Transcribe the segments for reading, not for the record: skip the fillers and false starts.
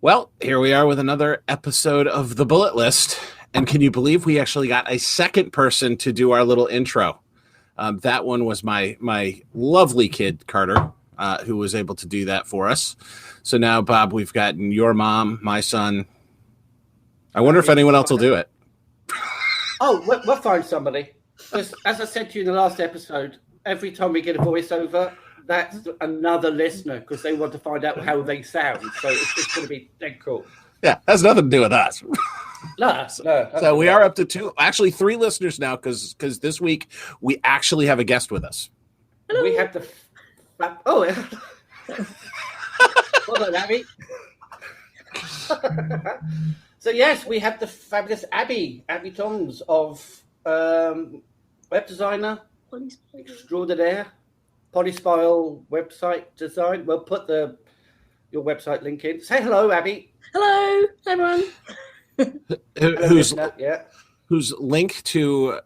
Well, here we are with another episode of The Bullet List. And can you believe we actually got a second person to do our little intro? That one was my lovely kid, Carter, who was able to do that for us. So now, Bob, we've gotten your mom, my son. I wonder if anyone else will do it. Oh, we'll find somebody. Because as I said to you in the last episode, every time we get a voiceover, that's another listener because they want to find out how they sound. So it's going to be dead cool. Yeah, has nothing to do with us. No. So we are up to three listeners now because this week we actually have a guest with us. Hello. We have the... Oh, well done, Abbie. So yes, we have the fabulous Abbie Thoms of web designer extraordinaire, Polyspiral website design. We'll put your website link in. Say hello, Abbie. Hello, everyone. Whose link to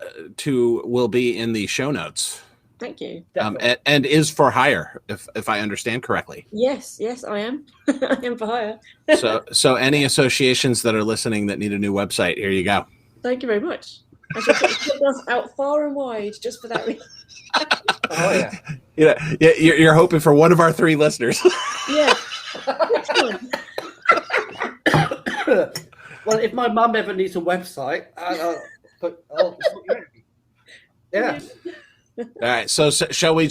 will be in the show notes. Thank you. And is for hire, if I understand correctly. Yes, I am. I am for hire. So any associations that are listening that need a new website, here you go. Thank you very much. I should put us out far and wide just for that reason. Oh yeah. You're hoping for one of our three listeners. Yeah. Well, if my mum ever needs a website, yeah. All right. So shall we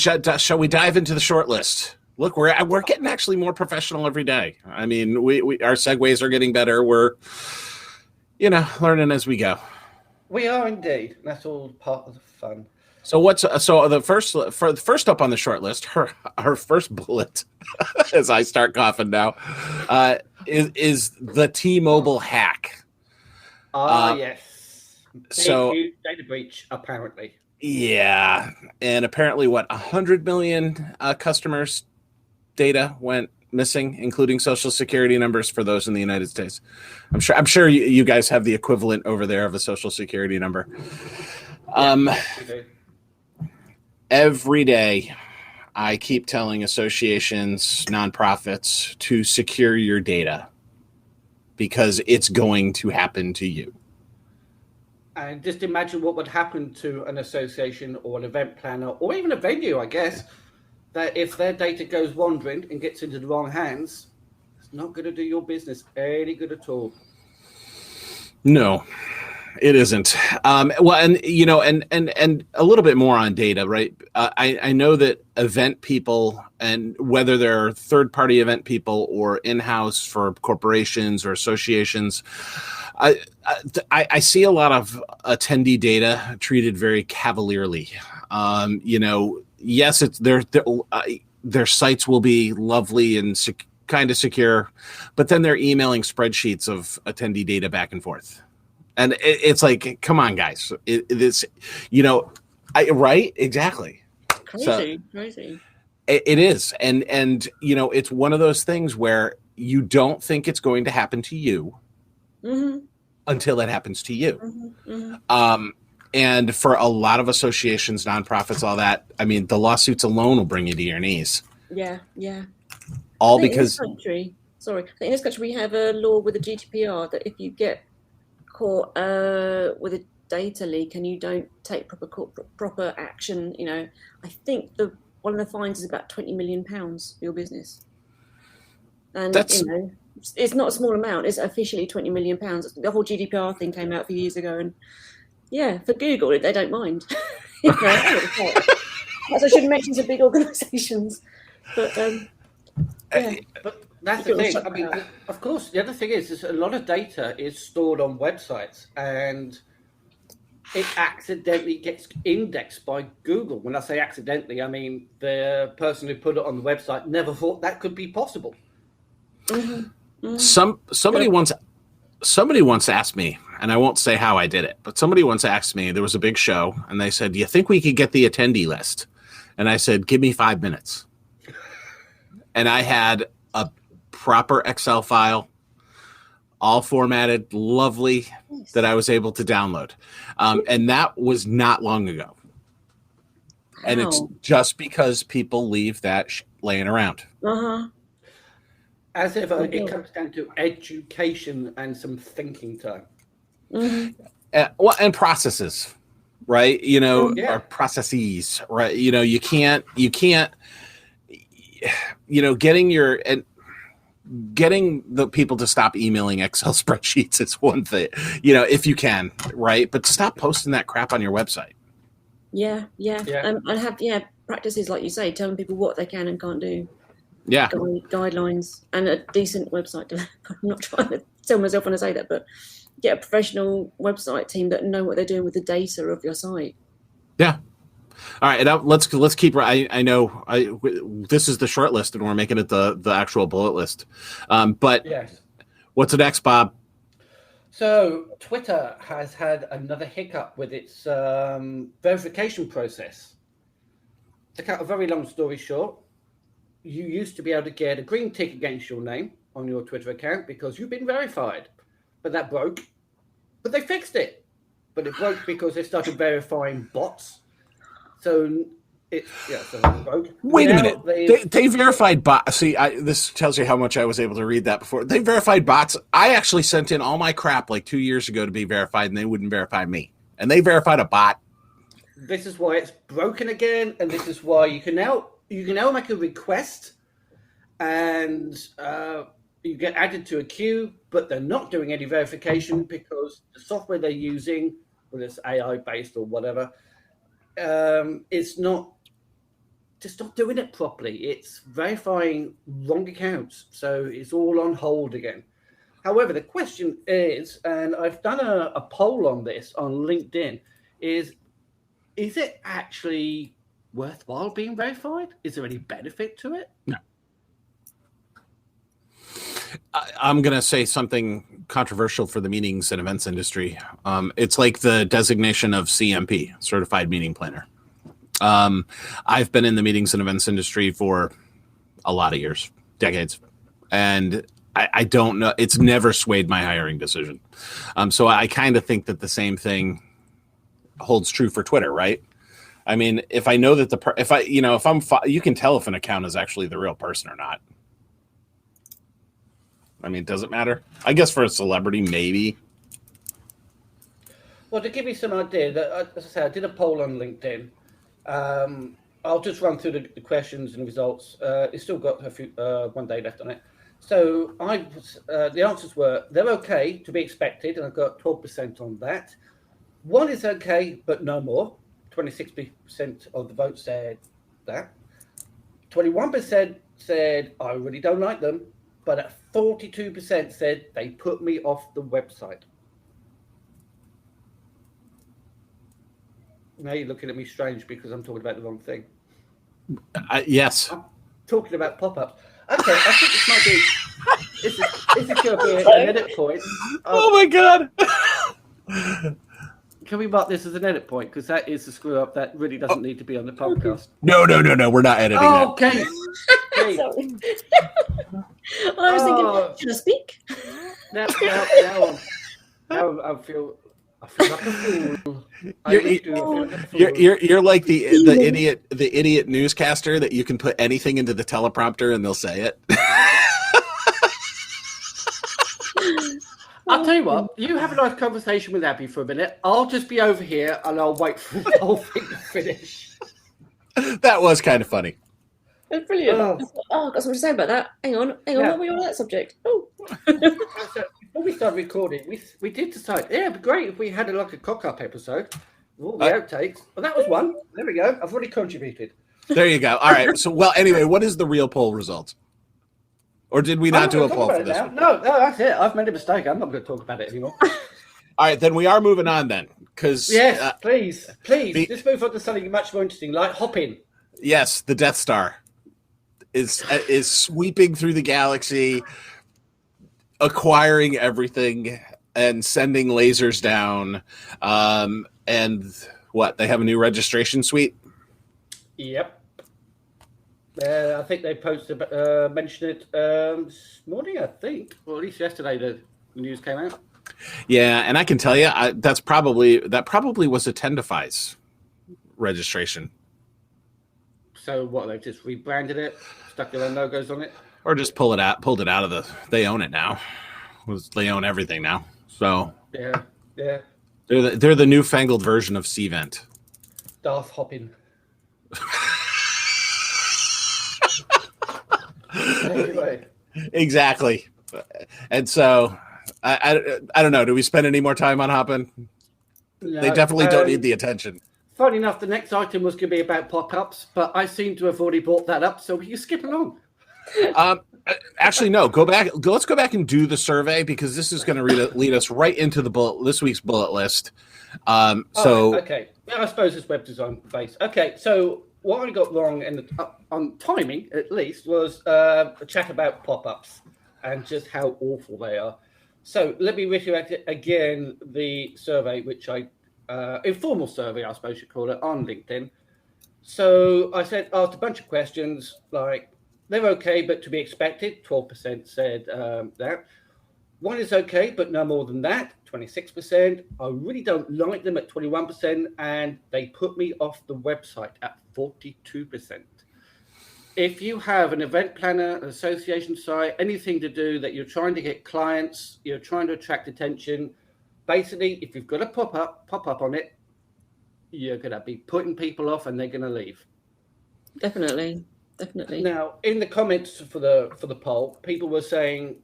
dive into the short list? Look, we're getting actually more professional every day. I mean, we our segues are getting better. We're learning as we go. We are indeed. That's all part of the fun. So the first up on the short list, her first bullet, as I start coughing now, is the T-Mobile hack. Yes. So data breach, apparently. Yeah, and apparently, 100 million customers' data went missing, including social security numbers for those in the United States. I'm sure you guys have the equivalent over there of a social security number. Every day, I keep telling associations, nonprofits to secure your data because it's going to happen to you. And just imagine what would happen to an association or an event planner or even a venue, I guess, that if their data goes wandering and gets into the wrong hands, it's not going to do your business any good at all. No, it isn't. And a little bit more on data, right? I know that event people, and whether they're third-party event people or in-house for corporations or associations, I see a lot of attendee data treated very cavalierly. Yes, it's their sites will be lovely and kind of secure, but then they're emailing spreadsheets of attendee data back and forth, and it's like, come on, guys, right? Exactly. Crazy. It is, and it's one of those things where you don't think it's going to happen to you. Mm-hmm. Until it happens to you. Mm-hmm. Mm-hmm. And for a lot of associations, nonprofits, all that, I mean, the lawsuits alone will bring you to your knees. Yeah. All because... in this country, we have a law with the GDPR that if you get caught with a data leak and you don't take proper action, I think one of the fines is about £20 million for your business. And, it's not a small amount. It's officially £20 million. The whole GDPR thing came out a few years ago, and for Google, they don't mind. Perhaps I shouldn't mention some big organisations, but But that's the thing. I mean, of course, the other thing is a lot of data is stored on websites, and it accidentally gets indexed by Google. When I say accidentally, I mean the person who put it on the website never thought that could be possible. Mm-hmm. Somebody once asked me, and I won't say how I did it, but somebody once asked me, there was a big show, and they said, "Do you think we could get the attendee list?" And I said, "Give me 5 minutes." And I had a proper Excel file, all formatted, lovely, that I was able to download. And that was not long ago. And it's just because people leave that laying around. Uh-huh. As ever, it comes down to education and some thinking time. Mm-hmm. And processes, right? Or processes, right? You can't, getting the people to stop emailing Excel spreadsheets is one thing, if you can, right? But stop posting that crap on your website. Yeah. And have practices like you say, telling people what they can and can't do. Yeah. Guidelines and a decent website. I'm not trying to tell myself when I say that, but get a professional website team that know what they're doing with the data of your site. Yeah. All right. And let's keep. I know this is the short list, and we're making it the actual bullet list. But yes. What's next, Bob? So Twitter has had another hiccup with its verification process. To cut a very long story short, you used to be able to get a green tick against your name on your Twitter account because you've been verified. But that broke. But they fixed it. But it broke because they started verifying bots. So it broke. Wait a minute. They verified bots. See, this tells you how much I was able to read that before. They verified bots. I actually sent in all my crap like 2 years ago to be verified, and they wouldn't verify me. And they verified a bot. This is why it's broken again, and this is why you can now make a request, and you get added to a queue, but they're not doing any verification because the software they're using, whether it's AI based or whatever, it's not doing it properly. It's verifying wrong accounts, so it's all on hold again. However, the question is, and I've done a poll on this on LinkedIn, is it actually worthwhile being verified? Is there any benefit to it? No. I'm going to say something controversial for the meetings and events industry. It's like the designation of CMP, Certified Meeting Planner. I've been in the meetings and events industry for a lot of years, decades, and I don't know. It's never swayed my hiring decision. So I kind of think that the same thing holds true for Twitter, right? I mean, if I know that you can tell if an account is actually the real person or not. I mean, does it matter? I guess for a celebrity, maybe. Well, to give you some idea, as I said, I did a poll on LinkedIn. I'll just run through the questions and results. It's still got one day left on it. So the answers were, they're okay to be expected, and I've got 12% on that. One is okay, but no more. 26% of the vote said that. 21% said, I really don't like them. But 42% said they put me off the website. Now you're looking at me strange because I'm talking about the wrong thing. Yes. I'm talking about pop-ups. Okay, I think this might be... This is going to be an edit point. Oh my God. Can we mark this as an edit point? Because that is a screw-up that really doesn't need to be on the podcast. No. We're not editing that. Okay. Sorry. I was thinking, should I speak? Now I feel like a fool. You're like the idiot newscaster that you can put anything into the teleprompter and they'll say it. I'll tell you what, you have a nice conversation with Abbie for a minute. I'll just be over here and I'll wait for the whole thing to finish. That was kind of funny. It's brilliant. I've got something to say about that. Hang on. Yeah. What were you on that subject? Oh. Before we started recording, we did decide, it'd be great if we had a cock-up episode with all the outtakes. Well, that was one. There we go. I've already contributed. There you go. All right. So, anyway, what is the real poll result? Or did we not do a poll for this one? No, that's it. I've made a mistake. I'm not going to talk about it anymore. All right, then we are moving on then. Yes, please. Let's move on to something much more interesting, like Hopin. Yes, the Death Star is sweeping through the galaxy, acquiring everything and sending lasers down. And what? They have a new registration suite? Yep. I think they mentioned it this morning, I think. Or at least yesterday the news came out. Yeah, and I can tell you that probably was a Tendefies registration. So what, they've just rebranded it, stuck their own logos on it? Or just pulled it out of the. They own it now. They own everything now. So yeah. They're the newfangled version of Cvent. Darth Hopin. Anyway. Exactly. And so I don't know. Do we spend any more time on Hopin? No, they definitely don't need the attention. Funny enough, the next item was going to be about pop-ups, but I seem to have already brought that up, so we can skip along. Actually, no. Let's go back and do the survey, because this is going to lead us right into this week's bullet list. Okay. Yeah, I suppose it's web design based. Okay, so what I got wrong on timing, at least, was a chat about pop-ups and just how awful they are. So let me reiterate again the survey, which informal survey, I suppose you call it, on LinkedIn. So I asked a bunch of questions like, they're okay, but to be expected. 12% said that. One is okay, but no more than that. 26%. I really don't like them at 21%, and they put me off the website at 42%. If you have an event planner, an association site, anything to do that you're trying to get clients, you're trying to attract attention, basically, if you've got a pop-up on it, you're going to be putting people off, and they're going to leave. Definitely. Now, in the comments for the poll, people were saying,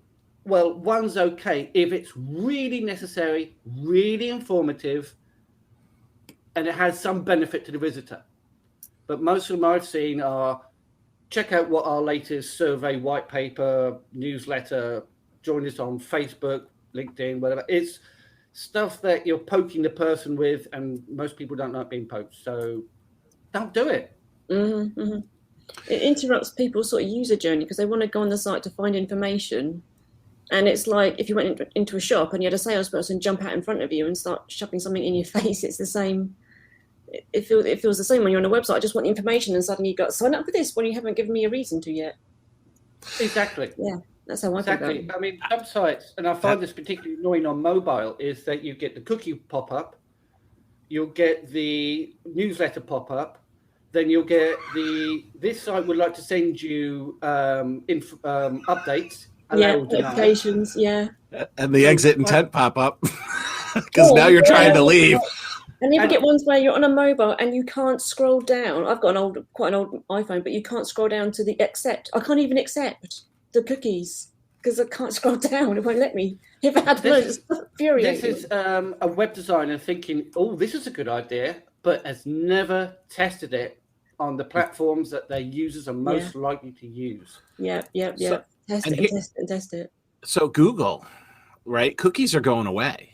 well, one's okay if it's really necessary, really informative, and it has some benefit to the visitor. But most of them I've seen are, check out what our latest survey, white paper, newsletter, join us on Facebook, LinkedIn, whatever. It's stuff that you're poking the person with, and most people don't like being poked. So don't do it. Mm-hmm. It interrupts people's sort of user journey, because they want to go on the site to find information. And it's like if you went into a shop and you had a salesperson jump out in front of you and start shoving something in your face, it's the same. It feels the same when you're on a website. I just want the information, and suddenly you've got to sign up for this when you haven't given me a reason to yet. Exactly. Yeah, that's how I think about it. I mean, some sites, and I find this particularly annoying on mobile, is that you get the cookie pop-up, you'll get the newsletter pop-up, then you'll get this site would like to send you updates. Notifications, and the exit intent pop up, because now you're trying to leave. And you get ones where you're on a mobile and you can't scroll down. I've got quite an old iPhone, but you can't scroll down to the accept. I can't even accept the cookies because I can't scroll down. It won't let me. If I had this is a web designer thinking, oh, this is a good idea, but has never tested it on the platforms that their users are most likely to use. So, test it. So Google, right? Cookies are going away.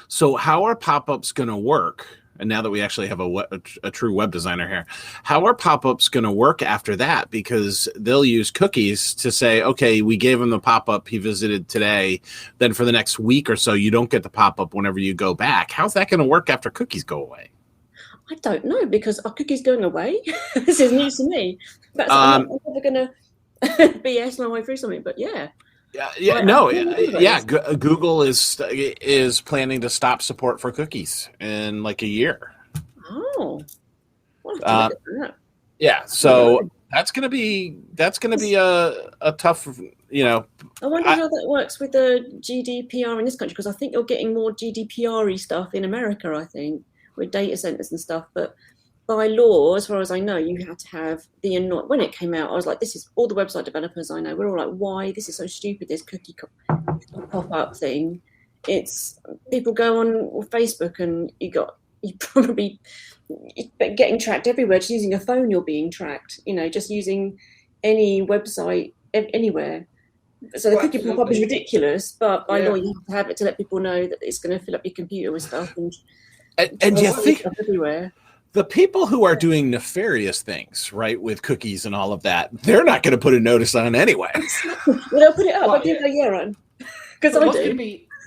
So how are pop-ups going to work? And now that we actually have a true web designer here, how are pop-ups going to work after that? Because they'll use cookies to say, okay, we gave him the pop-up he visited today. Then for the next week or so, you don't get the pop-up whenever you go back. How's that going to work after cookies go away? I don't know, because are cookies going away? This is news to me. But I'm never going to BS my way through something, but Google is planning to stop support for cookies in like a year. Oh, so that's gonna be a tough, I wonder how that works with the GDPR in this country, because I think you're getting more GDPR-y stuff in America, I think, with data centers and stuff, but by law, as far as I know, you have to have when it came out, I was like, this is all the website developers I know. We're all like, why? This is so stupid, this cookie pop-up thing. It's people go on Facebook and you probably getting tracked everywhere. Just using a phone, you're being tracked, just using any website anywhere. So the cookie pop-up is ridiculous, but by law, you have to have it to let people know that it's going to fill up your computer with stuff. And you think everywhere. The people who are doing nefarious things, right, with cookies and all of that, they're not going to put a notice on anyway. They'll put it up. I give it a year on. Because I do.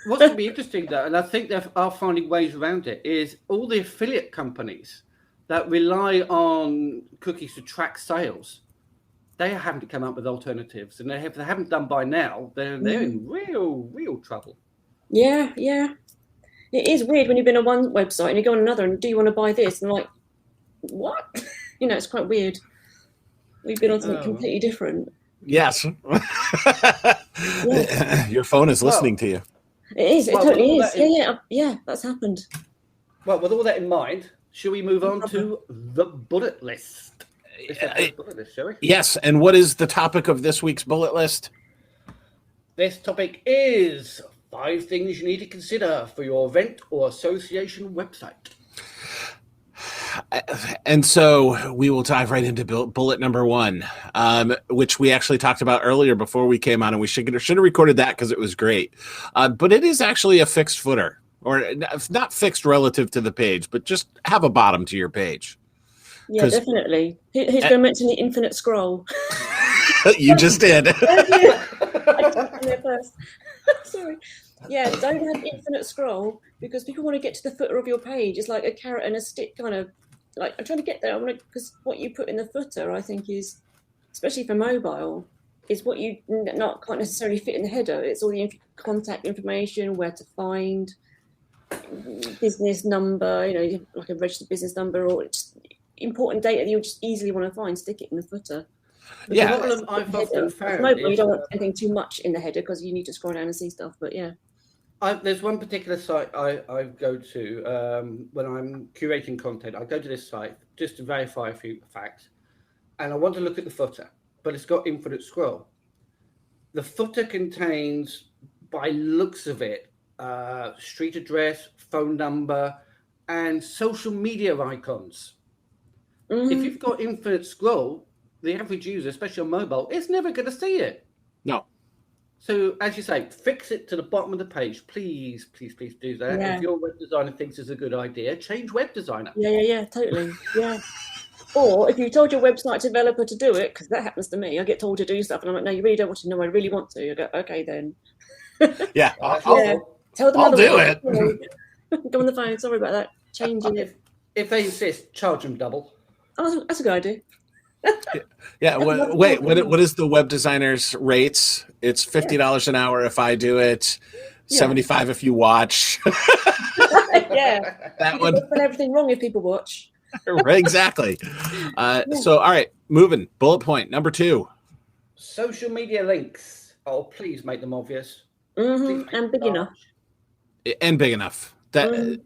What's going to be interesting, though, and I think they are finding ways around it, is all the affiliate companies that rely on cookies to track sales, they are having to come up with alternatives. And if they haven't done by now, they're in real trouble. Yeah. It is weird when you've been on one website and you go on another and do you want to buy this? And I'm like, what? It's quite weird. We've been on something completely different. Yes. Your phone is listening to you. It is. It totally is. Yeah. That's happened. Well, with all that in mind, shall we move on to the bullet list? Bullet list, shall we? Yes. And what is the topic of this week's bullet list? This topic is 5 things you need to consider for your event or association website. And so we will dive right into bullet number 1, which we actually talked about earlier before we came on, and we should have recorded that because it was great. But it is actually a fixed footer, or not fixed relative to the page, but just have a bottom to your page. Yeah, definitely. Who's going to mention the infinite scroll? You just did. I jumped in there first. Sorry. Yeah, don't have infinite scroll because people want to get to the footer of your page. It's like a carrot and a stick kind of. Like I'm trying to get there. Because what you put in the footer, I think, is especially for mobile, is what you can't necessarily fit in the header. It's all the contact information, where to find, business number, like a registered business number, or just important data that you just easily want to find. Stick it in the footer. But the problem I've often found mobile, you don't want anything too much in the header because you need to scroll down and see stuff. But yeah. There's one particular site I go to when I'm curating content. I go to this site just to verify a few facts, and I want to look at the footer, but it's got infinite scroll. The footer contains, by looks of it, street address, phone number, and social media icons. Mm-hmm. If you've got infinite scroll, the average user, especially on mobile, is never going to see it. No. So, as you say, fix it to the bottom of the page. Please do that. Yeah. If your web designer thinks it's a good idea, change web designer. Yeah, totally. Yeah. Or if you told your website developer to do it, because that happens to me, I get told to do stuff, and I'm like, no, you really don't want to know. I really want to. I go, okay, then. Yeah. Tell them I'll do it. Go on the phone. Sorry about that. Changing it. If they insist, charge them double. Oh, that's a good idea. Yeah. Wait. What is the web designer's rates? It's $50 an hour if I do it. $75 if you watch. Yeah. That one. You've done everything wrong if people watch. Exactly. So, all right, moving. Bullet point number 2. Social media links. Oh, please make them obvious. Mm-hmm. And big enough. And big enough. That.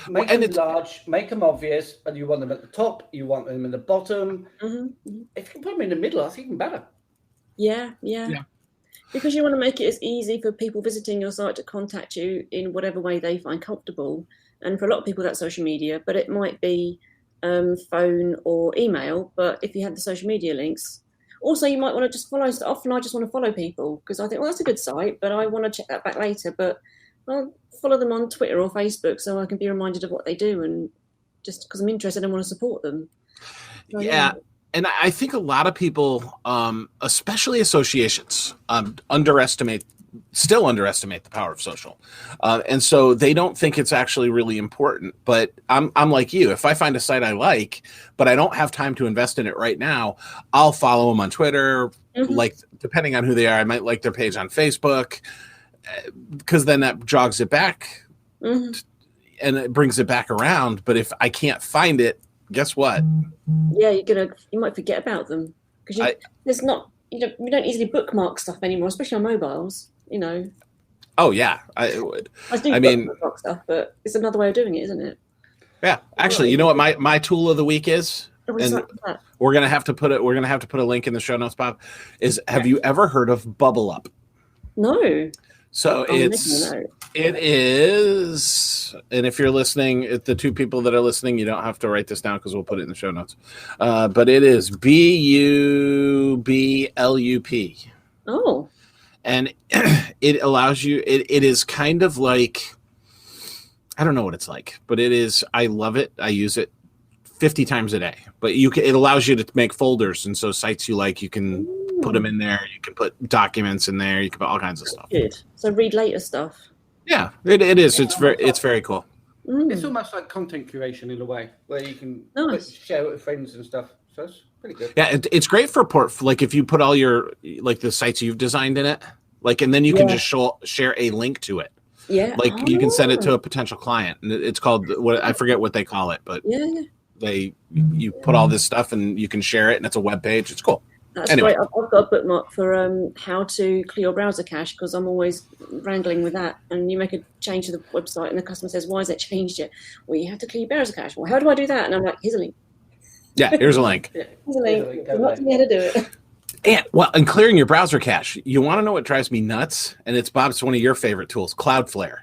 Make them large, make them obvious, and you want them at the top, you want them in the bottom. Mm-hmm. If you can put them in the middle, that's even better. Yeah. Because you want to make it as easy for people visiting your site to contact you in whatever way they find comfortable. And for a lot of people, that's social media, but it might be phone or email. But if you have the social media links, also you might want to just follow. Often I just want to follow people because I think, well, that's a good site, but I want to check that back later. But I'll follow them on Twitter or Facebook so I can be reminded of what they do, and just because I'm interested and want to support them. So, yeah. And I think a lot of people, especially associations, underestimate the power of social. And so they don't think it's actually really important. But I'm like you. If I find a site I like, but I don't have time to invest in it right now, I'll follow them on Twitter. Mm-hmm. Like, depending on who they are, I might like their page on Facebook. Because then that jogs it back and it brings it back around. But if I can't find it, guess what? Yeah, you might forget about them because you don't easily bookmark stuff anymore, especially on mobiles. Oh yeah, I would. I mean, bookmark stuff, but it's another way of doing it, isn't it? Yeah, actually, you know what my tool of the week is, and we're gonna have to put a link in the show notes, Bob. Have you ever heard of Bubble Up? No. So it is, and if you're listening, the 2 people that are listening, you don't have to write this down because we'll put it in the show notes. But it is BUBLUP. Oh. And it allows you, it is kind of like, I don't know what it's like, but it is, I love it. I use it 50 times a day, but it allows you to make folders. And so sites you like, you can put them in there. You can put documents in there. You can put all kinds of stuff. Good. So read later stuff. Yeah, it is. It's very cool. It's almost like content curation in a way, where you can share it with friends and stuff. So it's pretty good. Yeah, it's great for like if you put all your the sites you've designed in it, and then you can just share a link to it. Yeah, you can send it to a potential client, and it's called I forget what they call it, but you put all this stuff and you can share it, and it's a web page. It's cool. That's Anyway. great. I've got a bookmark for how to clear your browser cache because I'm always wrangling with that. And you make a change to the website, and the customer says, "Why has it changed yet?" Well, you have to clear your browser cache. Well, how do I do that? And I'm like, "Here's a link. Yeah, here's a link. Here's a link. I'm not telling you how to do it." And clearing your browser cache. You want to know what drives me nuts? And it's Bob's one of your favorite tools, Cloudflare.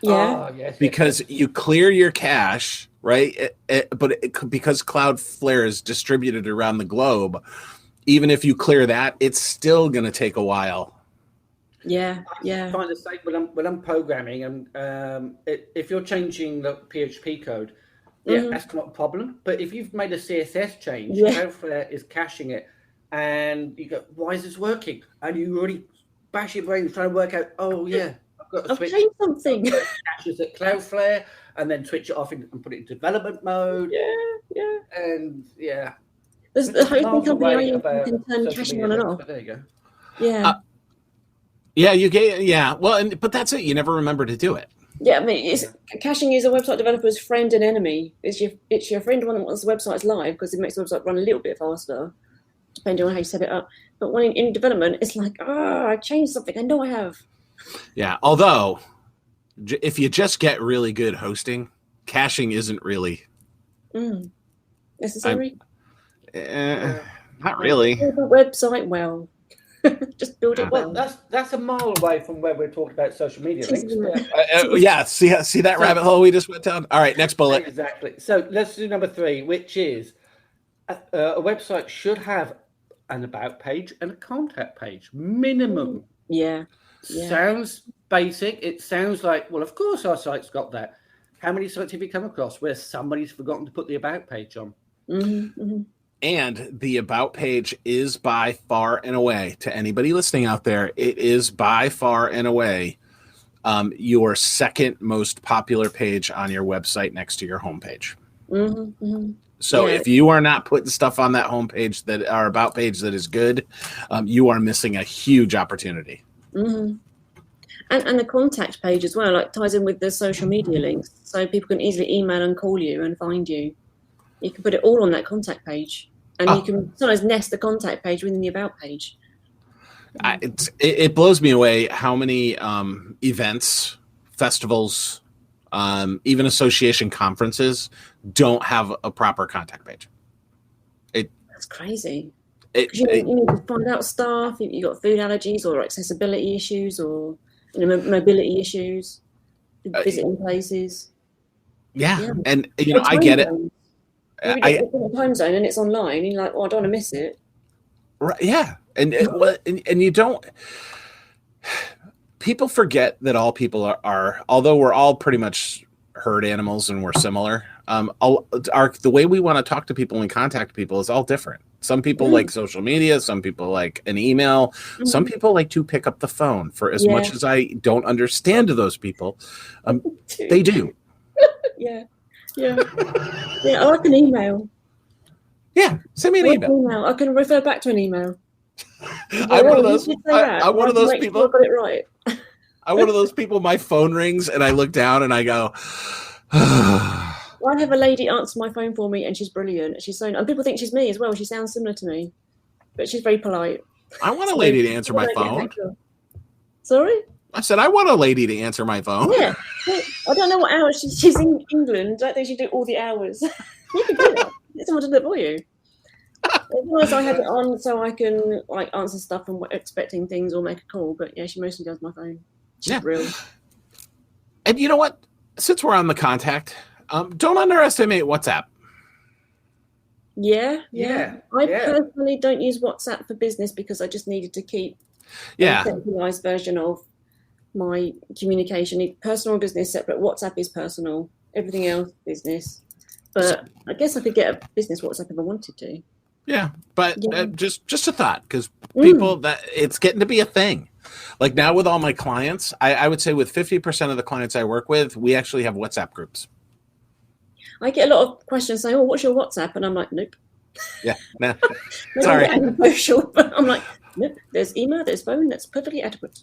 Yeah. Oh, yes, Because you clear your cache, right? Because Cloudflare is distributed around the globe, even if you clear that, it's still going to take a while. Yeah. I find the same when I'm programming, and if you're changing the PHP code, that's not a problem. But if you've made a CSS change, Cloudflare is caching it, and you go, "Why is this working?" And you already bash your brain trying to work out, "Oh yeah, I've changed something." Caches at Cloudflare, and then switch it off and put it in development mode. Yeah. And There's the hosting company I use can turn caching on and off. But there you go. Yeah. But that's it. You never remember to do it. Yeah, I mean, caching is a website developer's friend and enemy. It's your friend when the website's live because it makes the website run a little bit faster, depending on how you set it up. But when in development, it's like, I changed something. I know I have. Yeah, although if you just get really good hosting, caching isn't really necessary. Not really. Build a website well. Just build it well. That's a mile away from where we're talking about social media links. See that rabbit hole we just went down? All right, next bullet. Exactly. So let's do number 3, which is a website should have an about page and a contact page, minimum. Yeah. Sounds basic. It sounds like, well, of course our site's got that. How many sites have you come across where somebody's forgotten to put the about page on? And the about page is by far and away, to anybody listening out there, it is by far and away your second most popular page on your website next to your homepage. So if you are not putting stuff on that homepage, that our about page that is good, you are missing a huge opportunity. And the contact page as well, like ties in with the social media links, so people can easily email and call you and find you. You can put it all on that contact page, and you can sometimes nest the contact page within the about page. It blows me away how many events, festivals, even association conferences don't have a proper contact page. That's crazy. You need to find out stuff. You've got food allergies or accessibility issues or mobility issues, visiting places. And I get it. Maybe it's a time zone and it's online. You're like, I don't want to miss it. Right? Yeah, and you don't. People forget that all people are, although we're all pretty much herd animals and we're similar. The way we want to talk to people and contact people is all different. Some people like social media. Some people like an email. Some people like to pick up the phone. For as much as I don't understand those people, they do. I like an email. Yeah, send me an email. I can refer back to an email. I'm one of those. I'm one of those people. I got it right. I'm one of those people. My phone rings and I look down and I go. Well, I have a lady answer my phone for me, and she's brilliant. And people think she's me as well. She sounds similar to me, but she's very polite. I want a lady to answer my phone. Sorry? I said I want a lady to answer my phone. Yeah. I don't know what hours she's in England. I don't think she do all the hours. You can do that. Get someone to do it for you. Otherwise, I have it on so I can answer stuff and expecting things or make a call. But yeah, she mostly does my phone. She's real. And you know what? Since we're on the contact, don't underestimate WhatsApp. Yeah. I personally don't use WhatsApp for business because I just needed to keep a centralized version of my communication. Personal and business separate. WhatsApp is personal. Everything else business. But I guess I could get a business WhatsApp if I wanted to. Yeah, but just a thought, because people that it's getting to be a thing. Like now with all my clients, I would say with 50% of the clients I work with, we actually have WhatsApp groups. I get a lot of questions saying, "Oh, what's your WhatsApp?" And I'm like, "Nope." Yeah, nah. Sorry. But I'm like, "Nope. There's email, there's phone. That's perfectly adequate."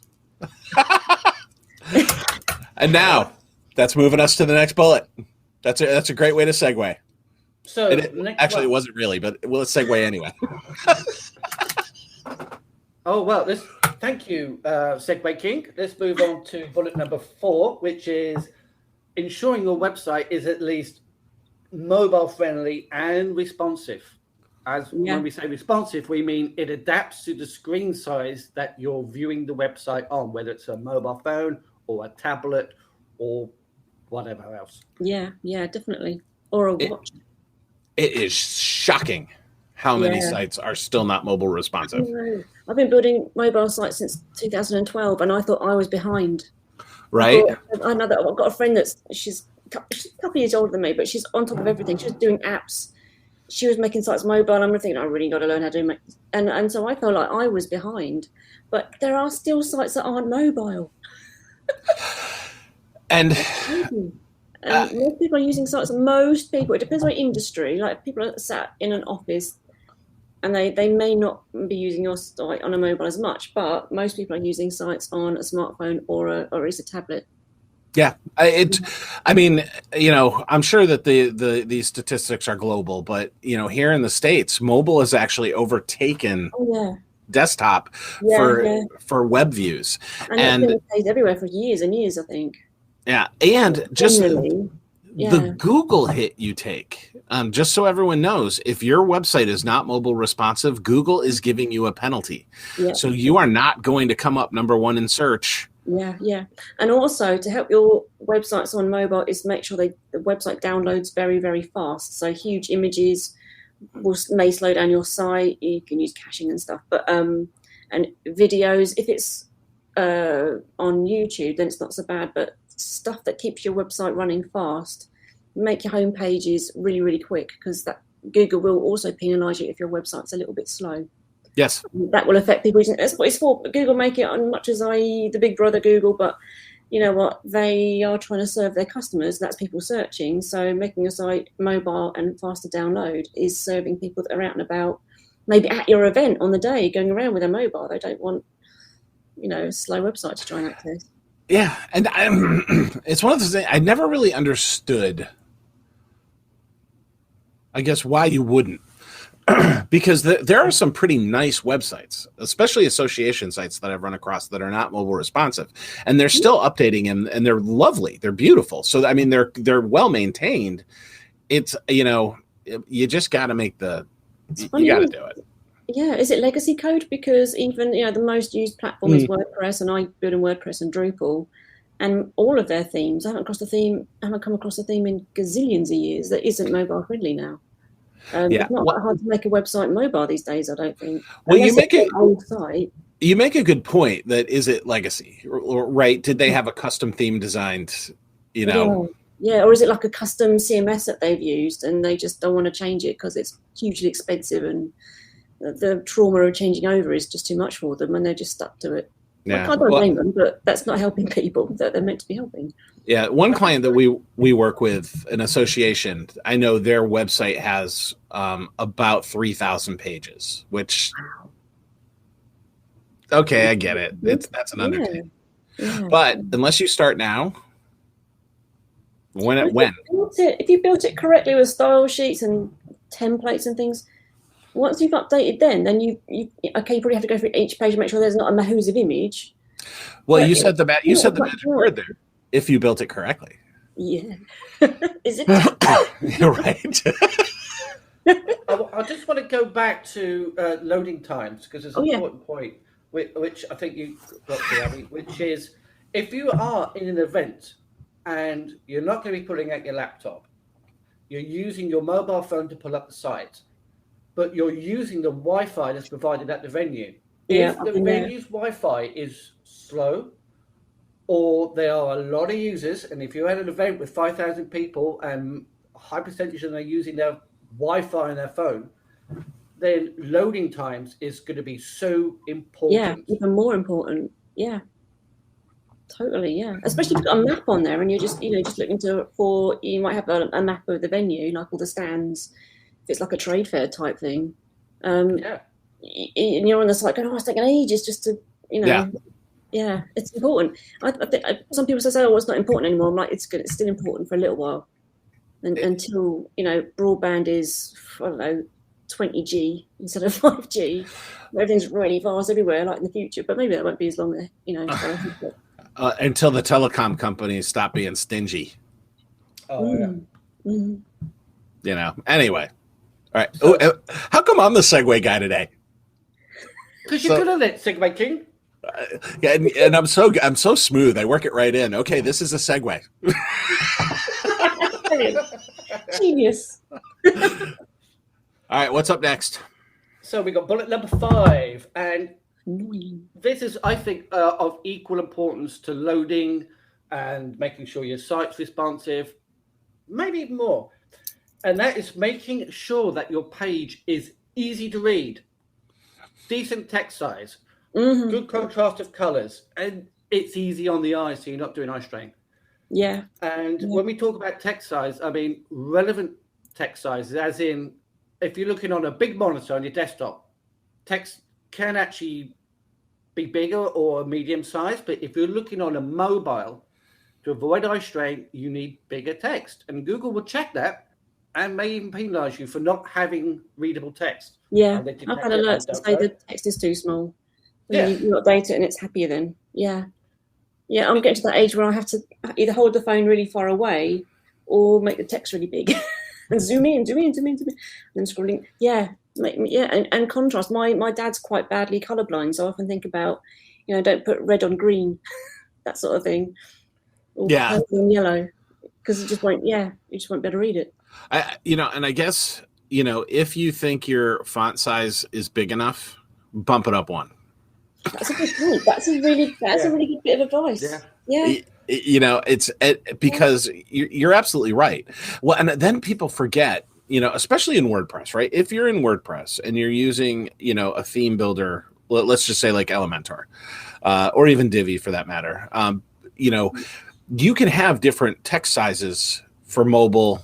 And now that's moving us to the next bullet. That's a great way to segue. So it wasn't really, but let's segue anyway. Oh, well, thank you, Segway King. Let's move on to bullet number 4, which is ensuring your website is at least mobile friendly and responsive. When we say responsive, we mean it adapts to the screen size that you're viewing the website on, whether it's a mobile phone or a tablet or whatever else. Yeah, definitely. Or a watch. It is shocking how many sites are still not mobile responsive. I've been building mobile sites since 2012, and I thought I was behind. Right. I know that I've got a friend she's a couple of years older than me, but she's on top of everything. She was doing apps. She was making sites mobile. And I'm thinking, I really got to learn how to make. And so I felt like I was behind. But there are still sites that aren't mobile. And most people are using sites. Most people, it depends on industry. Like people are sat in an office, and they may not be using your site on a mobile as much, but most people are using sites on a smartphone or at least a tablet. Yeah, I mean, I'm sure that these statistics are global, but here in the States, mobile has actually overtaken desktop for web views, and it's been the case everywhere for years and years, I think. Yeah, and just the Google hit you take. Just so everyone knows, if your website is not mobile responsive, Google is giving you a penalty. Yeah. So you are not going to come up number 1 in search. Yeah. And also to help your websites on mobile is make sure the website downloads very, very fast. So huge images may slow down your site. You can use caching and stuff. But and videos, if it's on YouTube, then it's not so bad. But stuff that keeps your website running fast, make your home pages really, really quick, because that Google will also penalise you if your website's a little bit slow. Yes. That will affect people. That's what it's for. Google make it on much as the big brother Google, but you know what? They are trying to serve their customers. That's people searching. So making your site mobile and faster download is serving people that are out and about, maybe at your event on the day, going around with a mobile. They don't want, a slow website to try and access. Yeah, and it's one of those things I never really understood, I guess, why you wouldn't. Because there are some pretty nice websites, especially association sites that I've run across that are not mobile responsive, and they're still updating them, and they're lovely. They're beautiful. So, I mean, they're well maintained. It's, you just got to make you got to do it. Yeah. Is it legacy code? Because even, the most used platform is WordPress, and I build in WordPress and Drupal, and all of their themes, I haven't come across a theme in gazillions of years that isn't mobile friendly now. It's not that hard to make a website mobile these days, I don't think. Well, you make a good point. That is it legacy, right? Did they have a custom theme designed? Yeah, or is it like a custom CMS that they've used and they just don't want to change it because it's hugely expensive and the trauma of changing over is just too much for them, and they're just stuck to it. Yeah. I don't blame them, but that's not helping people that they're meant to be helping. Yeah, one client that we work with, an association, I know their website has about 3,000 pages, which, okay, I get it. That's an undertaking. Yeah. But unless you start now, if you built it correctly with style sheets and templates and things, once you've updated, then you probably have to go through each page and make sure there's not a massive image. Well, you said the magic word there. If you built it correctly. Yeah. Is it? You're right. I just want to go back to loading times, because it's an important point, which I think you got to, Abbie, which is if you are in an event and you're not going to be pulling out your laptop, you're using your mobile phone to pull up the site, but you're using the Wi-Fi that's provided at the venue. If the venue's Wi-Fi is slow, or there are a lot of users, and if you're at an event with 5,000 people and a high percentage of them are using their Wi-Fi on their phone, then loading times is going to be so important. Yeah, even more important. Yeah, totally. Yeah, especially if you've got a map on there and you're just looking you might have a map of the venue, like all the stands. If it's like a trade fair type thing, and you're on the site going, it's taking ages just to, Yeah, it's important. I think some people say, it's not important anymore. I'm like, it's good. It's still important for a little while, until broadband is, I don't know, 20G instead of 5G. Everything's really fast everywhere, like in the future. But maybe that won't be as long, until the telecom companies stop being stingy. Anyway. All right. How come I'm the segue guy today? Because you're good at it, Segue King. And I'm so smooth. I work it right in. Okay, this is a segue. Genius. All right, what's up next? So we got bullet number 5, and this is, I think, of equal importance to loading and making sure your site's responsive, maybe even more. And that is making sure that your page is easy to read, decent text size, good contrast of colors, and it's easy on the eye, so you're not doing eye strain. Yeah. And when we talk about text size, I mean relevant text sizes, as in if you're looking on a big monitor on your desktop, text can actually be bigger or medium size, but if you're looking on a mobile, to avoid eye strain, you need bigger text. And Google will check that and may even penalize you for not having readable text. Yeah, I've had alerts to say the text is too small. You update it and it's happier then. Yeah, I'm getting to that age where I have to either hold the phone really far away or make the text really big and zoom in, and then scrolling. And contrast. My dad's quite badly colorblind, so I often think about, don't put red on green, that sort of thing, or purple on yellow, because you just won't be able to read it. And I guess, if you think your font size is big enough, bump it up one. That's a good point. That's a really good bit of advice. Yeah. It's because you're absolutely right. Well, and then people forget, especially in WordPress, right? If you're in WordPress and you're using, a theme builder, let's just say like Elementor, or even Divi for that matter, you can have different text sizes for mobile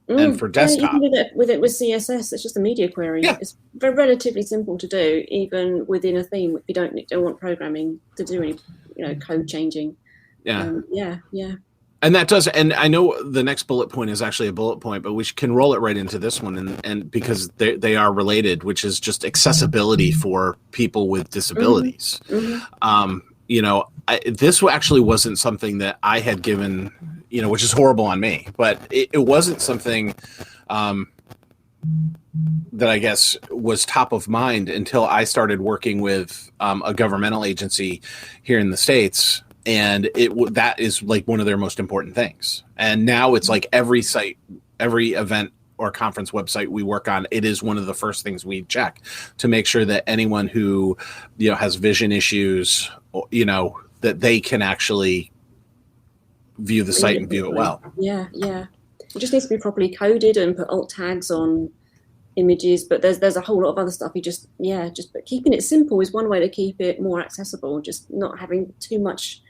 and for desktop. You can do that with CSS. It's just a media query. Yeah. It's relatively simple to do, even within a theme. If you don't want programming to do any, code changing. Yeah. Yeah. And that does, and I know the next bullet point is actually a bullet point, but we can roll it right into this one, and because they are related, which is just accessibility for people with disabilities. This actually wasn't something that I had given, which is horrible on me, but it wasn't something that I guess was top of mind until I started working with a governmental agency here in the States. And that is like one of their most important things. And now it's like every site, every event or conference website we work on, it is one of the first things we check to make sure that anyone who, has vision issues, that they can actually view the site and view it well. Yeah. It just needs to be properly coded and put alt tags on images, but there's a whole lot of other stuff. But keeping it simple is one way to keep it more accessible, just not having too much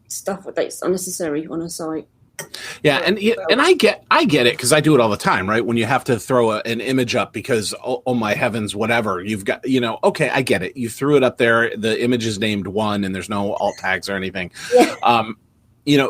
stuff that's unnecessary on a site. Yeah, and I get it, because I do it all the time, right? When you have to throw an image up because, oh my heavens, whatever, you've got, okay, I get it. You threw it up there, the image is named 1 and there's no alt tags or anything. Yeah.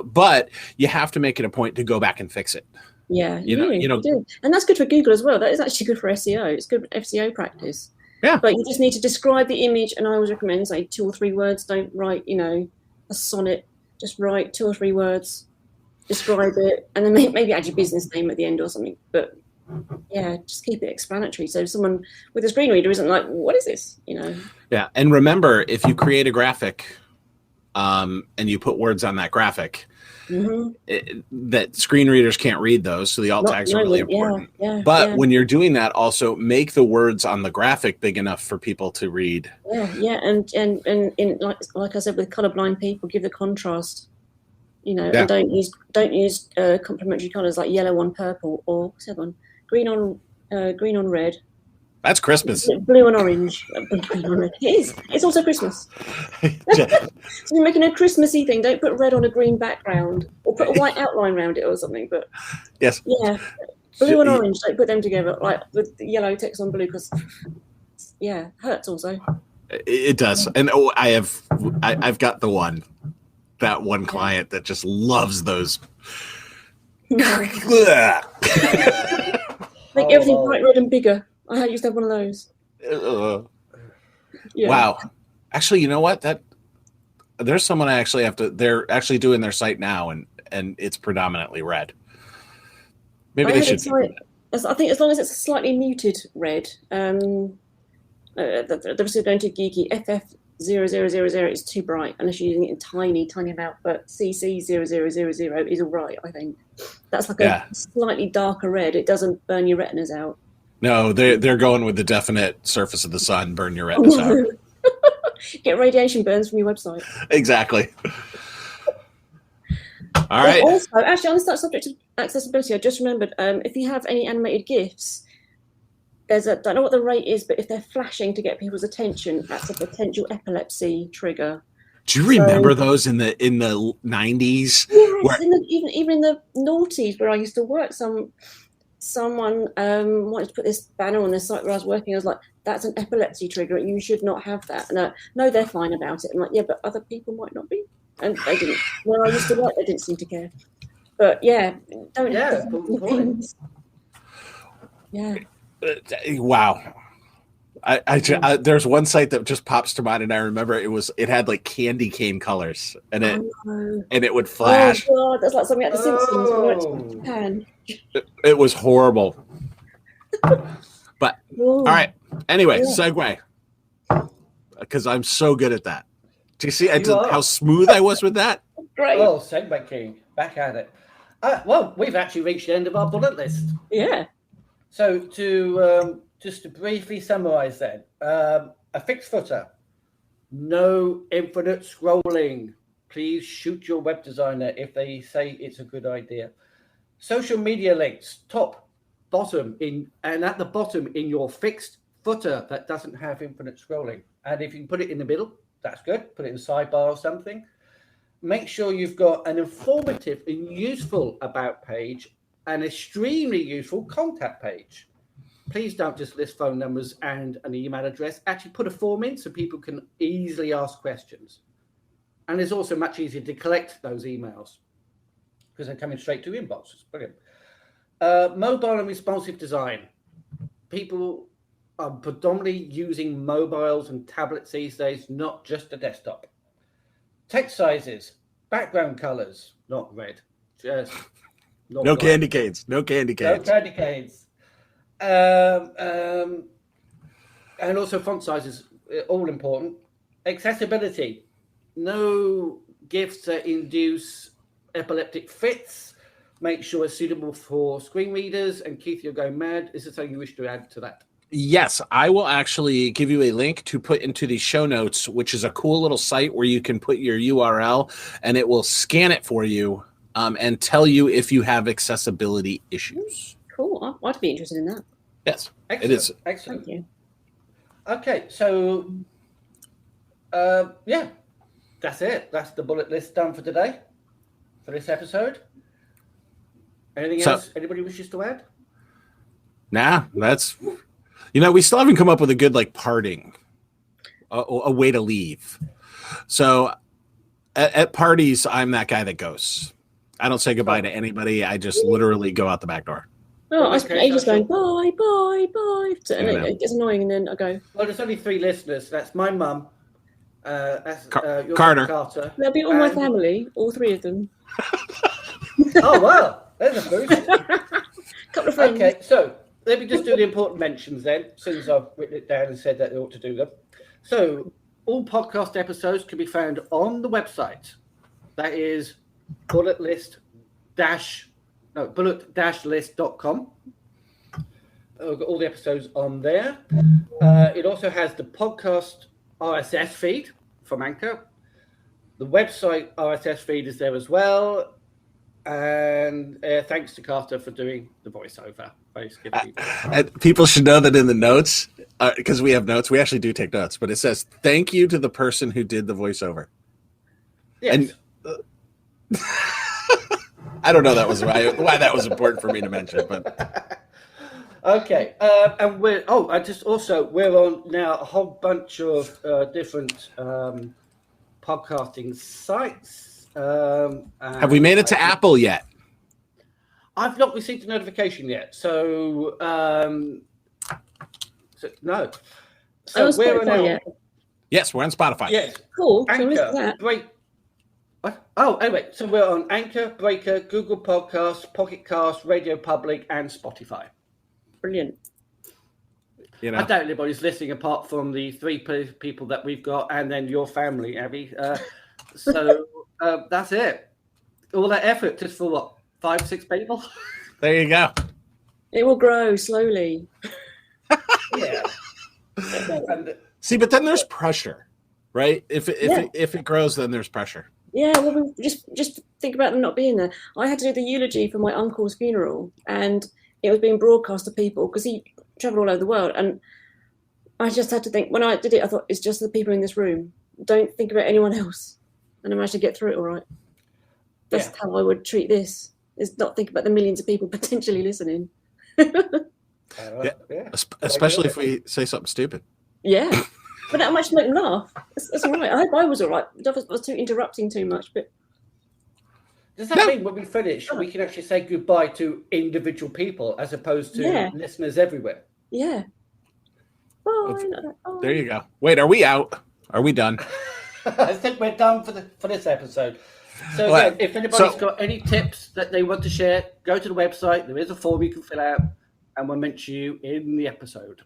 But you have to make it a point to go back and fix it. Yeah, and that's good for Google as well. That is actually good for SEO. It's good SEO practice. Yeah. But you just need to describe the image, and I always recommend, say, 2 or 3 words. Don't write, a sonnet. Just write 2 or 3 words, describe it, and then maybe add your business name at the end or something. But just keep it explanatory, so someone with a screen reader isn't like, what is this? Yeah, and remember, if you create a graphic, and you put words on that graphic, that screen readers can't read those, so the alt tags are really important. But when you're doing that, also make the words on the graphic big enough for people to read. And in, like I said, with colorblind people, give the contrast. And don't use complementary colors like yellow on purple, or what's the other one? Green on red. That's Christmas. Blue and orange. It is. It's also Christmas. So you're making a Christmassy thing. Don't put red on a green background, or put a white outline around it or something. But yes, blue and orange. Don't put them together like with yellow text on blue, because hurts also. It does. And I've got that one client that just loves those. Make everything bright red and bigger. I used to have one of those. Yeah. Wow. Actually, you know what? There's someone I actually have to. They're actually doing their site now, and it's predominantly red. Maybe they should. I think as long as it's slightly muted red. They're also going to geeky. FF0000 is too bright unless you're using it in tiny amount. But CC0000 is all right. I think that's like a slightly darker red. It doesn't burn your retinas out. No, they're going with the definite surface of the sun, burn your retinas out. Get radiation burns from your website. Exactly. All right. Also, actually, on the subject of accessibility, I just remembered if you have any animated GIFs, I don't know what the rate is, but if they're flashing to get people's attention, that's a potential epilepsy trigger. Do you remember those in the 90s? Yes, even in the noughties where I used to work, someone wanted to put this banner on the site where I was working. I was like, that's an epilepsy trigger. You should not have that. And no, they're fine about it. I'm like, yeah, but other people might not be. And they didn't. Where I used to work, they didn't seem to care. But yeah, don't. Yeah. Yeah. Wow. I there's one site that just pops to mind, and I remember it had like candy cane colors, and it would flash. Oh God, that's like something like The Simpsons. When it's Japan. It was horrible. But all right. Anyway, segue, because I'm so good at that. Do you see how smooth I was with that? Great. Oh, segue king, back at it. Well, we've actually reached the end of our bullet list. Yeah. So just to briefly summarize then, a fixed footer, no infinite scrolling. Please shoot your web designer if they say it's a good idea. Social media links, top, bottom, and at the bottom in your fixed footer that doesn't have infinite scrolling. And if you can put it in the middle, that's good. Put it in the sidebar or something. Make sure you've got an informative and useful about page, an extremely useful contact page. Please don't just list phone numbers and an email address. Actually put a form in so people can easily ask questions. And it's also much easier to collect those emails because they're coming straight to inbox. It's brilliant. Mobile and responsive design. People are predominantly using mobiles and tablets these days, not just a desktop. Text sizes, background colors, not red, just not no black. Candy canes. No candy canes. No candy canes. And also font sizes, all important. Accessibility, no GIFs that induce epileptic fits. Make sure it's suitable for screen readers. And Keith, you're going mad. Is there something you wish to add to that? Yes, I will actually give you a link to put into the show notes, which is a cool little site where you can put your URL and it will scan it for you and tell you if you have accessibility issues. Cool. I'd be interested in that. Yes, excellent. It is. Excellent. Thank you. Okay, so yeah, that's it. That's the bullet list done for today, for this episode. Anything else anybody wishes to add? Nah, that's... we still haven't come up with a good parting, a way to leave. So at parties, I'm that guy that goes. I don't say goodbye to anybody. I just literally go out the back door. Oh, I spent ages going, bye, bye, bye. And it gets annoying, and then I go. Well, there's only 3 listeners. That's my mum. That's Carter. They'll be all my family, all 3 of them. Oh, wow. There's a boost. Couple of friends. Okay, so let me just do the important mentions then, since I've written it down and said that they ought to do them. So all podcast episodes can be found on the website. That is bullet-list.com. We've got all the episodes on there. It also has the podcast RSS feed from Anchor. The website RSS feed is there as well. And thanks to Carter for doing the voiceover. People should know that in the notes, because we have notes, we actually do take notes, but it says, thank you to the person who did the voiceover. Yes. And I don't know why that was important for me to mention, but... Okay, and we're on now a whole bunch of different podcasting sites. Have we made it to Apple yet? I've not received a notification yet, so No. So we're on yet. Yes, we're on Spotify. Yes. Cool. Anchor, anyway, so we're on Anchor, Breaker, Google Podcasts, Pocket Casts, Radio Public, and Spotify. Brilliant. You know, I doubt anybody's listening apart from the 3 people that we've got, and then your family, Abbie. So that's it. All that effort just for what, 5-6 people? there you go. It will grow slowly. Yeah. See, but then there's pressure, right? If it grows, then there's pressure. Yeah, well, just think about them not being there. I had to do the eulogy for my uncle's funeral, and it was being broadcast to people because he travelled all over the world. And I just had to think, when I did it, I thought, it's just the people in this room. Don't think about anyone else. And I managed to get through it all right. That's how I would treat this, is not think about the millions of people potentially listening. Especially if we say something stupid. Yeah. But that much to make them laugh. It's all right. I hope I was all right. I was too interrupting too much. But does that mean when we finish, we can actually say goodbye to individual people as opposed to listeners everywhere? Yeah. Bye. There you go. Wait, are we out? Are we done? I think we're done for this episode. So again, if anybody's got any tips that they want to share, go to the website. There is a form you can fill out, and we'll mention you in the episode.